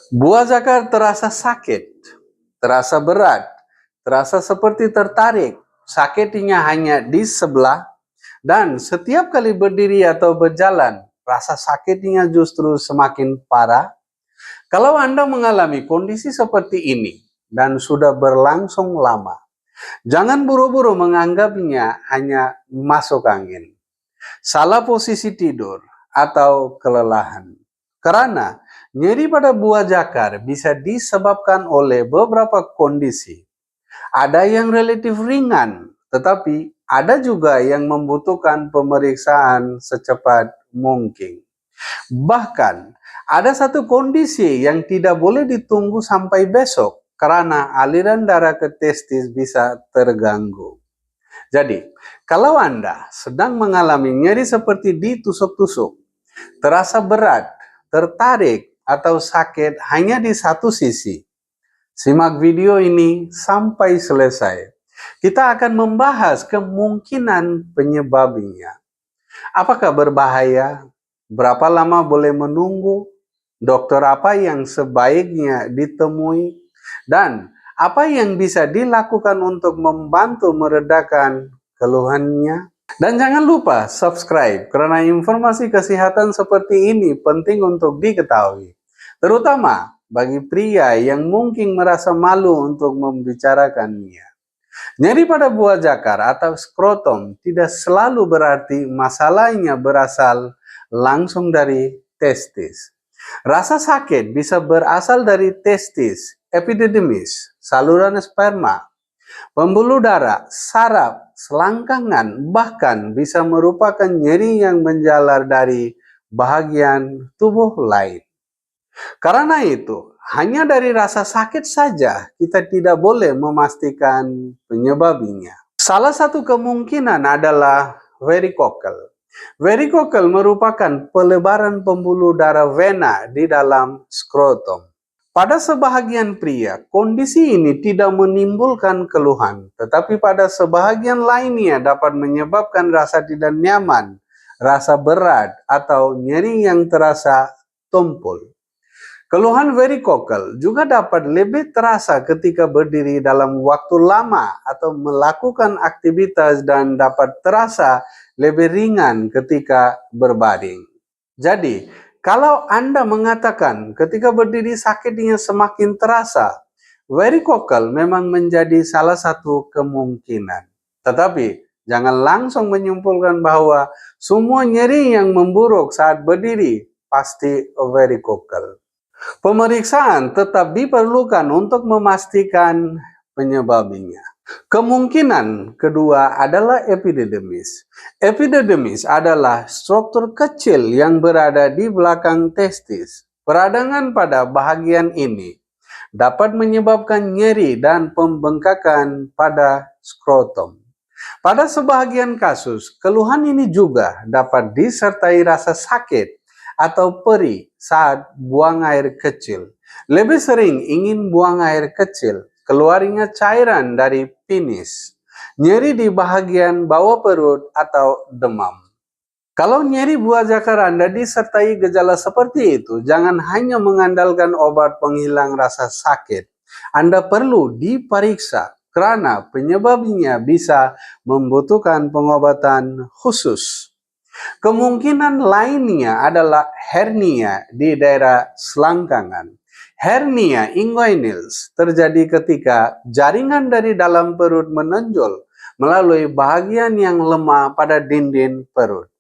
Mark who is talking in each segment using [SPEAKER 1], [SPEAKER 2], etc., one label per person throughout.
[SPEAKER 1] Buah zakar terasa sakit, terasa berat, terasa seperti tertarik. Sakitnya hanya di sebelah, dan setiap kali berdiri atau berjalan, rasa sakitnya justru semakin parah. Kalau Anda mengalami kondisi seperti ini dan sudah berlangsung lama, jangan buru-buru menganggapnya hanya masuk angin, salah posisi tidur, atau kelelahan. Karena nyeri pada buah zakar bisa disebabkan oleh beberapa kondisi. Ada yang relatif ringan, tetapi ada juga yang membutuhkan pemeriksaan secepat mungkin. Bahkan, ada satu kondisi yang tidak boleh ditunggu sampai besok karena aliran darah ke testis bisa terganggu. Jadi, kalau Anda sedang mengalami nyeri seperti ditusuk-tusuk, terasa berat, tertarik, atau sakit hanya di satu sisi, simak video ini sampai selesai. Kita akan membahas kemungkinan penyebabnya. Apakah berbahaya? Berapa lama boleh menunggu? Dokter apa yang sebaiknya ditemui? Dan apa yang bisa dilakukan untuk membantu meredakan keluhannya? Dan jangan lupa subscribe karena informasi kesehatan seperti ini penting untuk diketahui. Terutama bagi pria yang mungkin merasa malu untuk membicarakannya. Nyeri pada buah zakar atau skrotum tidak selalu berarti masalahnya berasal langsung dari testis. Rasa sakit bisa berasal dari testis, epididymis, saluran sperma, pembuluh darah, saraf, selangkangan, bahkan bisa merupakan nyeri yang menjalar dari bagian tubuh lain. Karena itu, hanya dari rasa sakit saja kita tidak boleh memastikan penyebabnya. Salah satu kemungkinan adalah varikokel. Varikokel merupakan pelebaran pembuluh darah vena di dalam skrotum. Pada sebahagian pria, kondisi ini tidak menimbulkan keluhan, tetapi pada sebahagian lainnya dapat menyebabkan rasa tidak nyaman, rasa berat, atau nyeri yang terasa tumpul. Keluhan varikokel juga dapat lebih terasa ketika berdiri dalam waktu lama atau melakukan aktivitas dan dapat terasa lebih ringan ketika berbaring. Jadi, kalau Anda mengatakan ketika berdiri sakitnya semakin terasa, varikokel memang menjadi salah satu kemungkinan. Tetapi, jangan langsung menyimpulkan bahwa semua nyeri yang memburuk saat berdiri pasti varikokel. Pemeriksaan tetap diperlukan untuk memastikan penyebabnya. Kemungkinan kedua adalah epididymis. Epididymis adalah struktur kecil yang berada di belakang testis. Peradangan pada bagian ini dapat menyebabkan nyeri dan pembengkakan pada skrotum. Pada sebagian kasus, keluhan ini juga dapat disertai rasa sakit atau perih saat buang air kecil. Lebih sering ingin buang air kecil, keluarnya cairan dari penis, nyeri di bagian bawah perut, atau demam. Kalau nyeri buah zakar Anda disertai gejala seperti itu, jangan hanya mengandalkan obat penghilang rasa sakit. Anda perlu diperiksa karena penyebabnya bisa membutuhkan pengobatan khusus. Kemungkinan lainnya adalah hernia di daerah selangkangan. Hernia inguinalis terjadi ketika jaringan dari dalam perut menonjol melalui bagian yang lemah pada dinding perut.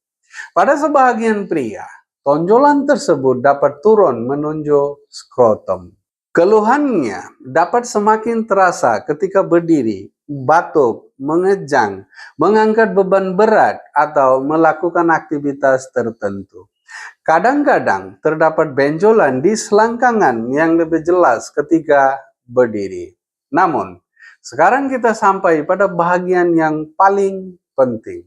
[SPEAKER 1] Pada sebagian pria, tonjolan tersebut dapat turun menuju skrotum. Keluhannya dapat semakin terasa ketika berdiri, batuk, mengejang, mengangkat beban berat, atau melakukan aktivitas tertentu. Kadang-kadang terdapat benjolan di selangkangan yang lebih jelas ketika berdiri. Namun, sekarang kita sampai pada bagian yang paling penting.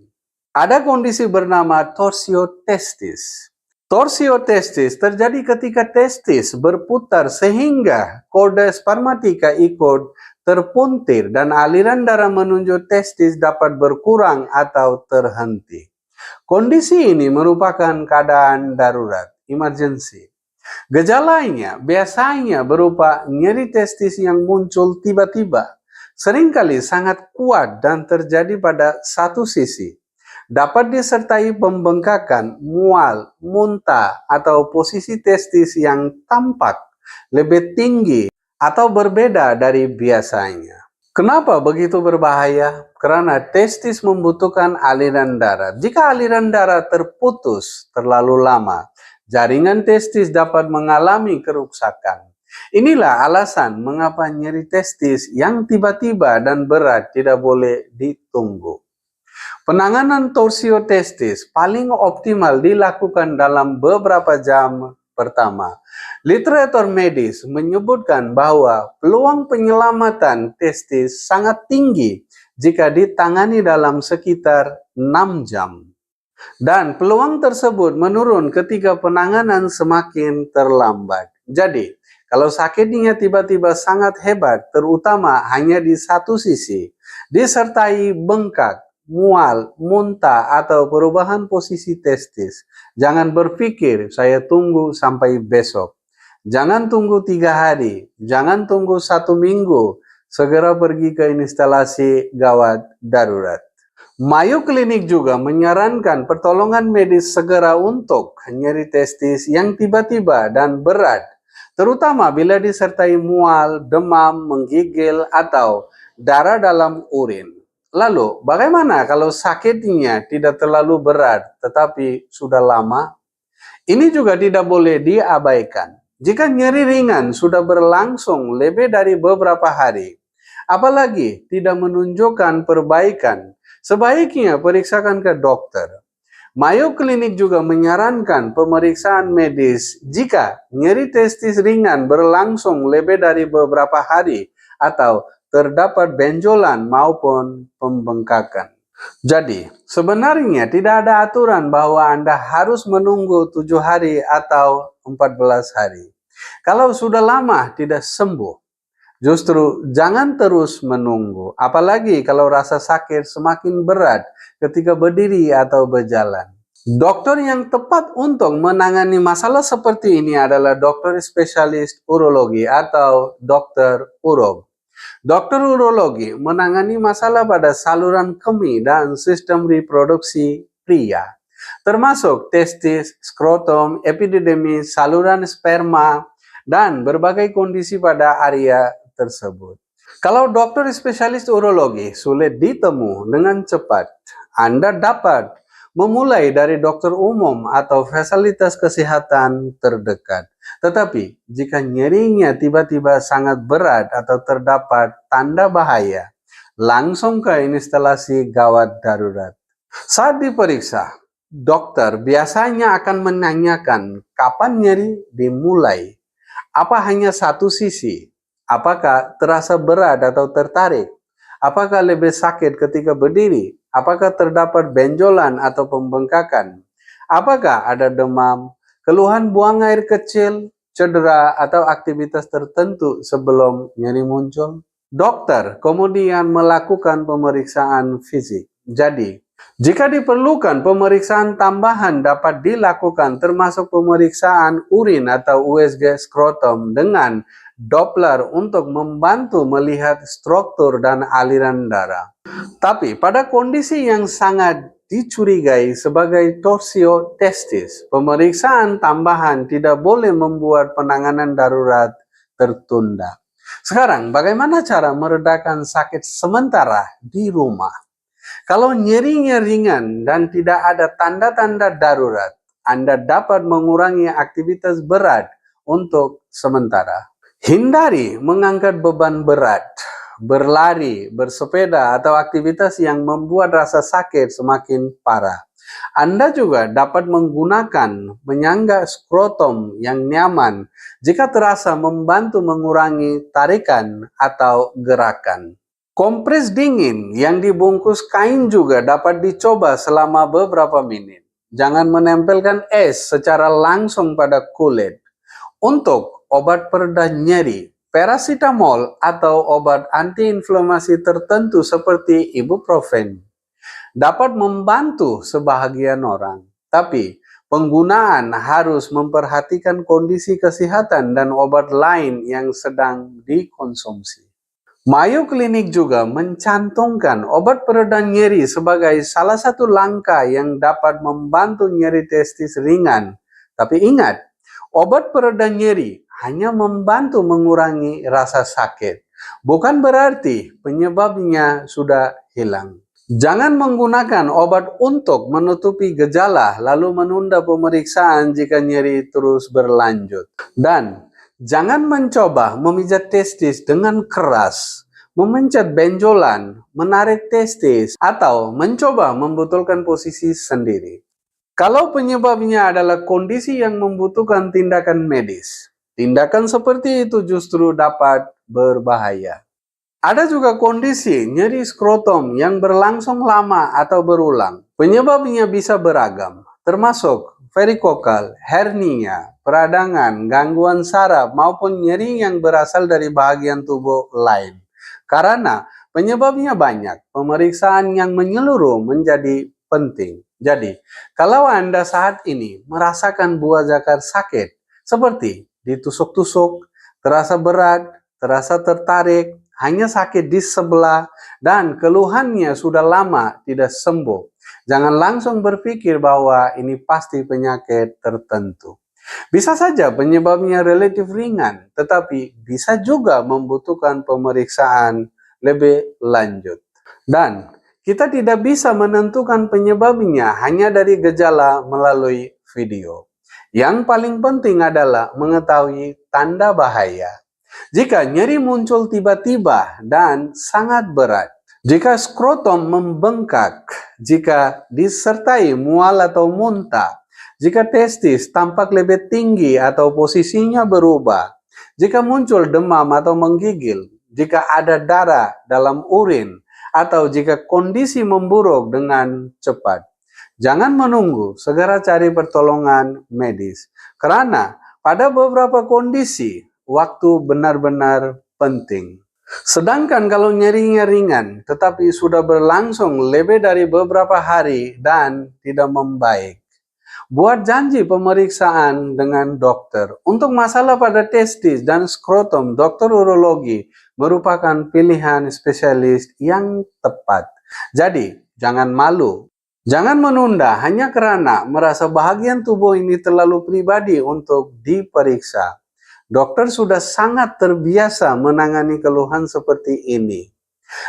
[SPEAKER 1] Ada kondisi bernama torsio testis. Torsio testis terjadi ketika testis berputar sehingga korda spermatika ikut terpuntir dan aliran darah menuju testis dapat berkurang atau terhenti. Kondisi ini merupakan keadaan darurat, emergency. Gejalanya biasanya berupa nyeri testis yang muncul tiba-tiba, seringkali sangat kuat dan terjadi pada satu sisi. Dapat disertai pembengkakan, mual, muntah, atau posisi testis yang tampak lebih tinggi atau berbeda dari biasanya. Kenapa begitu berbahaya? Karena testis membutuhkan aliran darah. Jika aliran darah terputus terlalu lama, jaringan testis dapat mengalami kerusakan. Inilah alasan mengapa nyeri testis yang tiba-tiba dan berat tidak boleh ditunggu. Penanganan torsiotestis paling optimal dilakukan dalam beberapa jam pertama. Literatur medis menyebutkan bahwa peluang penyelamatan testis sangat tinggi jika ditangani dalam sekitar 6 jam. Dan peluang tersebut menurun ketika penanganan semakin terlambat. Jadi, kalau sakitnya tiba-tiba sangat hebat, terutama hanya di satu sisi, disertai bengkak, mual, muntah, atau perubahan posisi testis, jangan berpikir saya tunggu sampai besok. Jangan tunggu 3 hari, jangan tunggu 1 minggu, segera pergi ke instalasi gawat darurat. Mayo Clinic juga menyarankan pertolongan medis segera untuk nyeri testis yang tiba-tiba dan berat, terutama bila disertai mual, demam, menggigil, atau darah dalam urin. Lalu, bagaimana kalau sakitnya tidak terlalu berat tetapi sudah lama? Ini juga tidak boleh diabaikan. Jika nyeri ringan sudah berlangsung lebih dari beberapa hari, apalagi tidak menunjukkan perbaikan, sebaiknya periksakan ke dokter. Mayo Clinic juga menyarankan pemeriksaan medis jika nyeri testis ringan berlangsung lebih dari beberapa hari atau terdapat benjolan maupun pembengkakan. Jadi, sebenarnya tidak ada aturan bahwa Anda harus menunggu 7 hari atau 14 hari. Kalau sudah lama tidak sembuh, justru jangan terus menunggu, apalagi kalau rasa sakit semakin berat ketika berdiri atau berjalan. Dokter yang tepat untuk menangani masalah seperti ini adalah dokter spesialis urologi atau dokter urolog. Dokter urologi menangani masalah pada saluran kemih dan sistem reproduksi pria, termasuk testis, skrotum, epididymis, saluran sperma, dan berbagai kondisi pada area tersebut. Kalau dokter spesialis urologi sulit ditemu dengan cepat, Anda dapat memulai dari dokter umum atau fasilitas kesehatan terdekat. Tetapi, jika nyerinya tiba-tiba sangat berat atau terdapat tanda bahaya, langsung ke instalasi gawat darurat. Saat diperiksa, dokter biasanya akan menanyakan kapan nyeri dimulai. Apa hanya satu sisi? Apakah terasa berat atau tertarik? Apakah lebih sakit ketika berdiri? Apakah terdapat benjolan atau pembengkakan? Apakah ada demam, keluhan buang air kecil, cedera, atau aktivitas tertentu sebelum nyeri muncul? Dokter kemudian melakukan pemeriksaan fisik. Jadi, jika diperlukan, pemeriksaan tambahan dapat dilakukan termasuk pemeriksaan urin atau USG skrotum dengan Doppler untuk membantu melihat struktur dan aliran darah. Tapi pada kondisi yang sangat dicurigai sebagai torsiotestis, pemeriksaan tambahan tidak boleh membuat penanganan darurat tertunda. Sekarang, bagaimana cara meredakan sakit sementara di rumah? Kalau nyerinya ringan dan tidak ada tanda-tanda darurat, Anda dapat mengurangi aktivitas berat untuk sementara. Hindari mengangkat beban berat, berlari, bersepeda, atau aktivitas yang membuat rasa sakit semakin parah. Anda juga dapat menggunakan penyangga skrotum yang nyaman jika terasa membantu mengurangi tarikan atau gerakan. Kompres dingin yang dibungkus kain juga dapat dicoba selama beberapa menit. Jangan menempelkan es secara langsung pada kulit. Untuk obat pereda nyeri, paracetamol atau obat antiinflamasi tertentu seperti ibuprofen dapat membantu sebahagian orang. Tapi Penggunaan harus memperhatikan kondisi kesehatan dan obat lain yang sedang dikonsumsi. Mayo Clinic juga mencantumkan obat peredam nyeri sebagai salah satu langkah yang dapat membantu nyeri testis ringan. Tapi ingat, obat peredam nyeri hanya membantu mengurangi rasa sakit. Bukan berarti penyebabnya sudah hilang. Jangan menggunakan obat untuk menutupi gejala lalu menunda pemeriksaan jika nyeri terus berlanjut. Dan jangan mencoba memijat testis dengan keras, memencet benjolan, menarik testis, atau mencoba membetulkan posisi sendiri. Kalau penyebabnya adalah kondisi yang membutuhkan tindakan medis, tindakan seperti itu justru dapat berbahaya. Ada juga kondisi nyeri skrotum yang berlangsung lama atau berulang. Penyebabnya bisa beragam, termasuk varikokal, hernia, peradangan, gangguan saraf, maupun nyeri yang berasal dari bagian tubuh lain. Karena penyebabnya banyak, pemeriksaan yang menyeluruh menjadi penting. Jadi, kalau Anda saat ini merasakan buah zakar sakit, seperti ditusuk-tusuk, terasa berat, terasa tertarik, hanya sakit di sebelah, dan keluhannya sudah lama tidak sembuh, jangan langsung berpikir bahwa ini pasti penyakit tertentu. Bisa saja penyebabnya relatif ringan, tetapi bisa juga membutuhkan pemeriksaan lebih lanjut. Dan kita tidak bisa menentukan penyebabnya hanya dari gejala melalui video. Yang paling penting adalah mengetahui tanda bahaya. Jika nyeri muncul tiba-tiba dan sangat berat, jika skrotum membengkak, jika disertai mual atau muntah, jika testis tampak lebih tinggi atau posisinya berubah, jika muncul demam atau menggigil, jika ada darah dalam urin, atau jika kondisi memburuk dengan cepat, jangan menunggu, segera cari pertolongan medis. Karena pada beberapa kondisi, waktu benar-benar penting. Sedangkan kalau nyerinya ringan, tetapi sudah berlangsung lebih dari beberapa hari dan tidak membaik, buat janji pemeriksaan dengan dokter. Untuk masalah pada testis dan skrotum, dokter urologi merupakan pilihan spesialis yang tepat. Jadi, jangan malu. Jangan menunda hanya karena merasa bagian tubuh ini terlalu pribadi untuk diperiksa. Dokter sudah sangat terbiasa menangani keluhan seperti ini.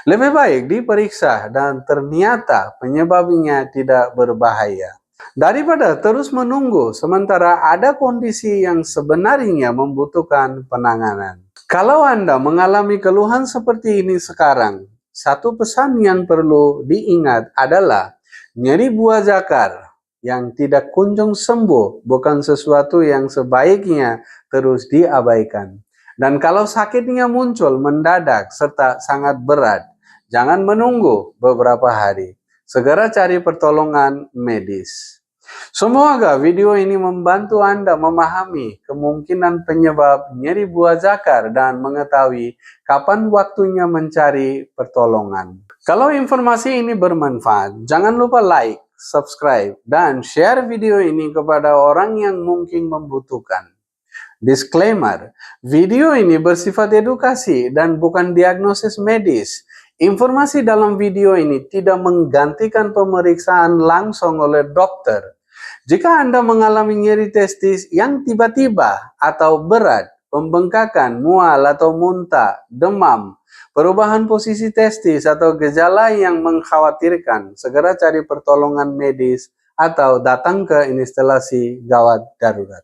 [SPEAKER 1] Lebih baik diperiksa dan ternyata penyebabnya tidak berbahaya, daripada terus menunggu sementara ada kondisi yang sebenarnya membutuhkan penanganan. Kalau Anda mengalami keluhan seperti ini sekarang, satu pesan yang perlu diingat adalah nyeri buah zakar yang tidak kunjung sembuh bukan sesuatu yang sebaiknya terus diabaikan. Dan kalau sakitnya muncul mendadak serta sangat berat, jangan menunggu beberapa hari. Segera cari pertolongan medis. Semoga video ini membantu Anda memahami kemungkinan penyebab nyeri buah zakar dan mengetahui kapan waktunya mencari pertolongan. Kalau informasi ini bermanfaat, jangan lupa like, subscribe, dan share video ini kepada orang yang mungkin membutuhkan. Disclaimer, video ini bersifat edukasi dan bukan diagnosis medis. Informasi dalam video ini tidak menggantikan pemeriksaan langsung oleh dokter. Jika Anda mengalami nyeri testis yang tiba-tiba atau berat, pembengkakan, mual atau muntah, demam, perubahan posisi testis atau gejala yang mengkhawatirkan, segera cari pertolongan medis atau datang ke instalasi gawat darurat.